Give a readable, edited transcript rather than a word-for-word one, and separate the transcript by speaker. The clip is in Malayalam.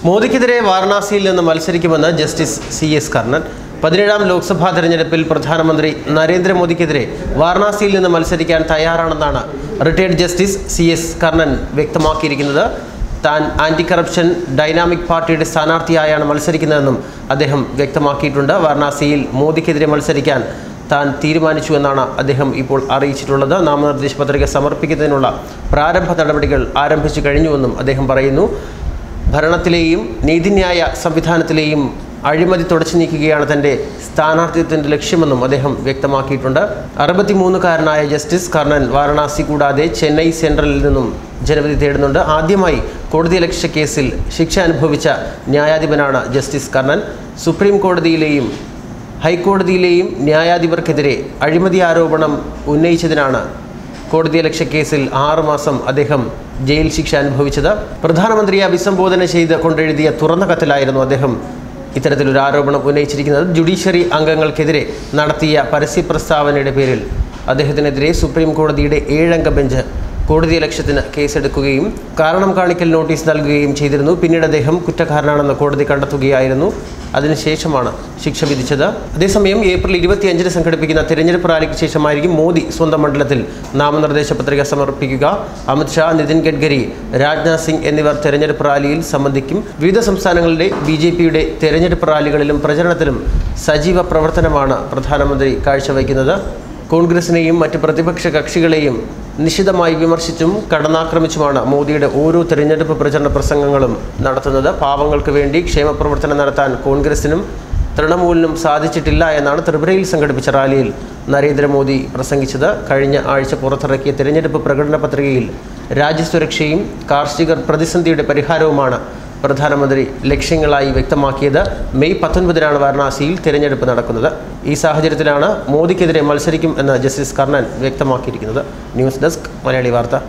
Speaker 1: മോദിക്കെതിരെ വാരണാസിയിൽ നിന്ന് മത്സരിക്കുമെന്ന് ജസ്റ്റിസ് CS കർണൻ. 17ാം ലോക്സഭാ തെരഞ്ഞെടുപ്പിൽ പ്രധാനമന്ത്രി നരേന്ദ്രമോദിക്കെതിരെ വാരണാസിയിൽ നിന്ന് മത്സരിക്കാൻ തയ്യാറാണെന്നാണ് റിട്ടയർഡ് ജസ്റ്റിസ് CS കർണൻ വ്യക്തമാക്കിയിരിക്കുന്നത്. താൻ ആന്റി കറപ്ഷൻ ഡൈനാമിക് പാർട്ടിയുടെ സ്ഥാനാർത്ഥിയായാണ് മത്സരിക്കുന്നതെന്നും അദ്ദേഹം വ്യക്തമാക്കിയിട്ടുണ്ട്. വാരണാസിയിൽ മോദിക്കെതിരെ മത്സരിക്കാൻ താൻ തീരുമാനിച്ചുവെന്നാണ് അദ്ദേഹം ഇപ്പോൾ അറിയിച്ചിട്ടുള്ളത്. നാമനിർദ്ദേശ പത്രിക സമർപ്പിക്കുന്നതിനുള്ള പ്രാരംഭ നടപടികൾ ആരംഭിച്ചു കഴിഞ്ഞുവെന്നും അദ്ദേഹം പറയുന്നു. ഭരണത്തിലെയും നീതിന്യായ സംവിധാനത്തിലെയും അഴിമതി തുടച്ചു നീക്കുകയാണ് തൻ്റെ സ്ഥാനാർത്ഥിത്വത്തിൻ്റെ ലക്ഷ്യമെന്നും അദ്ദേഹം വ്യക്തമാക്കിയിട്ടുണ്ട്. 63-കാരനായ ജസ്റ്റിസ് കർണൻ വാരണാസി കൂടാതെ ചെന്നൈ സെൻട്രലിൽ നിന്നും ജനവിധി തേടുന്നുണ്ട്. ആദ്യമായി കോടതിയലക്ഷ്യ കേസിൽ ശിക്ഷ അനുഭവിച്ച ന്യായാധിപനാണ് ജസ്റ്റിസ് കർണൻ. സുപ്രീം കോടതിയിലെയും ഹൈക്കോടതിയിലെയും ന്യായാധിപർക്കെതിരെ അഴിമതി ആരോപണം ഉന്നയിച്ചതിനാണ് കോടതിയലക്ഷ്യ കേസിൽ 6 മാസം അദ്ദേഹം ജയിൽ ശിക്ഷ അനുഭവിച്ചത്. പ്രധാനമന്ത്രിയെ അഭിസംബോധന ചെയ്ത് കൊണ്ടെഴുതിയ തുറന്ന കത്തിലായിരുന്നു അദ്ദേഹം ഇത്തരത്തിലൊരു ആരോപണം ഉന്നയിച്ചിരിക്കുന്നത്. ജുഡീഷ്യറി അംഗങ്ങൾക്കെതിരെ നടത്തിയ പരസ്യ പ്രസ്താവനയുടെ പേരിൽ അദ്ദേഹത്തിനെതിരെ സുപ്രീം കോടതിയുടെ 7-അംഗ ബെഞ്ച് കോടതിയലക്ഷ്യത്തിന് കേസെടുക്കുകയും കാരണം കാണിക്കൽ നോട്ടീസ് നൽകുകയും ചെയ്തിരുന്നു. പിന്നീട് അദ്ദേഹം കുറ്റക്കാരനാണെന്ന് കോടതി കണ്ടെത്തുകയായിരുന്നു. അതിനുശേഷമാണ് ശിക്ഷ വിധിച്ചത്. അതേസമയം ഏപ്രിൽ 25-ന് സംഘടിപ്പിക്കുന്ന തിരഞ്ഞെടുപ്പ് റാലിക്ക് ശേഷമായിരിക്കും മോദി സ്വന്തം മണ്ഡലത്തിൽ നാമനിർദ്ദേശ പത്രിക സമർപ്പിക്കുക. അമിത്ഷാ, നിതിൻ ഗഡ്കരി, രാജ്നാഥ് സിംഗ് എന്നിവർ തെരഞ്ഞെടുപ്പ് റാലിയിൽ സംബന്ധിക്കും. വിവിധ സംസ്ഥാനങ്ങളിലെ BJPയുടെ തെരഞ്ഞെടുപ്പ് റാലികളിലും പ്രചരണത്തിലും സജീവ പ്രവർത്തനമാണ് പ്രധാനമന്ത്രി കാഴ്ചവയ്ക്കുന്നത്. കോൺഗ്രസിനെയും മറ്റ് പ്രതിപക്ഷ കക്ഷികളെയും നിശിതമായി വിമർശിച്ചും കടന്നാക്രമിച്ചുമാണ് മോദിയുടെ ഓരോ തെരഞ്ഞെടുപ്പ് പ്രചരണ പ്രസംഗങ്ങളും നടത്തുന്നത്. പാവങ്ങൾക്ക് വേണ്ടി ക്ഷേമപ്രവർത്തനം നടത്താൻ കോൺഗ്രസിനും തൃണമൂലിനും സാധിച്ചിട്ടില്ല എന്നാണ് ത്രിപുരയിൽ സംഘടിപ്പിച്ച റാലിയിൽ നരേന്ദ്രമോദി പ്രസംഗിച്ചത്. കഴിഞ്ഞ ആഴ്ച പുറത്തിറക്കിയ തെരഞ്ഞെടുപ്പ് പ്രകടന പത്രികയിൽ രാജ്യസുരക്ഷയും കാർഷിക പ്രതിസന്ധിയുടെ പരിഹാരവുമാണ് പ്രധാനമന്ത്രി ലക്ഷ്യങ്ങളായി വ്യക്തമാക്കിയത്. മെയ് 19-നാണ് വാരണാസിയിൽ തിരഞ്ഞെടുപ്പ് നടക്കുന്നത്. ഈ സാഹചര്യത്തിലാണ് മോദിക്കെതിരെ മത്സരിക്കും എന്ന് ജസ്റ്റിസ് കർണൻ വ്യക്തമാക്കിയിരിക്കുന്നത്. ന്യൂസ് ഡെസ്ക്, മലയാളി വാർത്ത.